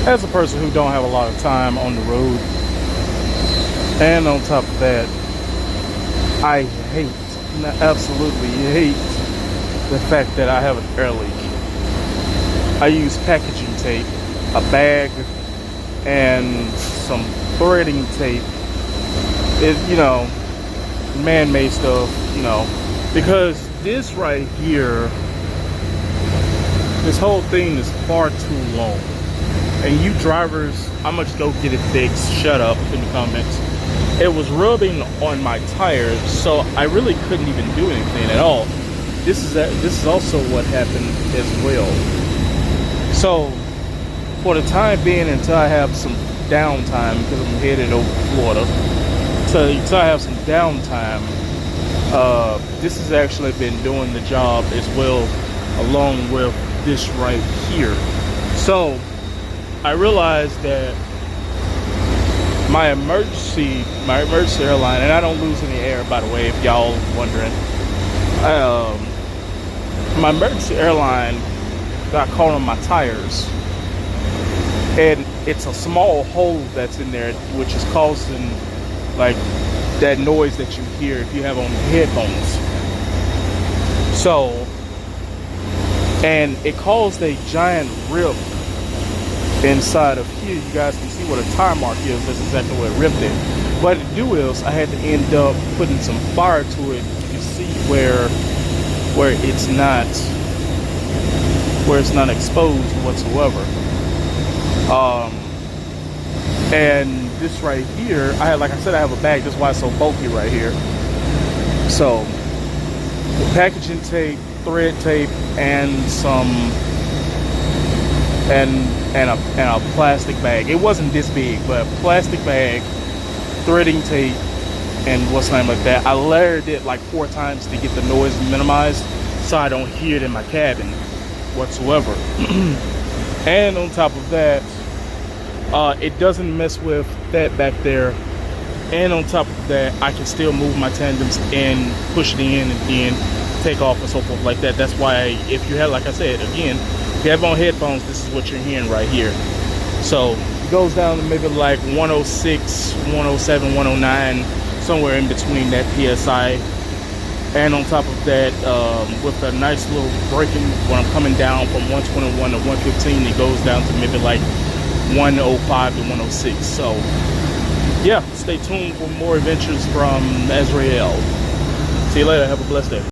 as a person who don't have a lot of time on the road, and on top of that, I hate, and I absolutely hate the fact that I have an air leak. I use packaging tape, a bag, and some threading tape. Man-made stuff, because this right here, this whole thing is far too long. And you drivers, I'm gonna go get it fixed. Shut up in the comments. It was rubbing on my tires, so I really couldn't even do anything at all. This is also what happened as well. So for the time being, until I have some downtime, because I'm headed over to Florida, until I have some downtime, this has actually been doing the job as well, along with this right here. So I realized that my emergency airline, and I don't lose any air, by the way, if y'all wondering. My emergency airline got caught on my tires, and it's a small hole that's in there, which is causing like that noise that you hear if you have on headphones. So, and it caused a giant rip inside of here. You guys can see what a tire mark is. That's exactly what it ripped it. What to do is I had to end up putting some fire to it. You can see where it's not exposed whatsoever. And this right here, like I said, I have a bag. That's why it's so bulky right here. So packaging tape, thread tape, and some and a plastic bag. It wasn't this big, but a plastic bag, threading tape, and what's the name like that. I layered it like 4 times to get the noise minimized, so I don't hear it in my cabin whatsoever. And on top of that, it doesn't mess with that back there. And on top of that, I can still move my tandems and push it in and then take off and so forth like that. That's why, if you have, like I said, again, if you have on headphones, this is what you're hearing right here. So it goes down to maybe like 106, 107, 109, somewhere in between that PSI. And on top of that, with a nice little braking, when I'm coming down from 121 to 115, it goes down to maybe like 105 to 106. So yeah, stay tuned for more adventures from Azrael. See you later. Have a blessed day.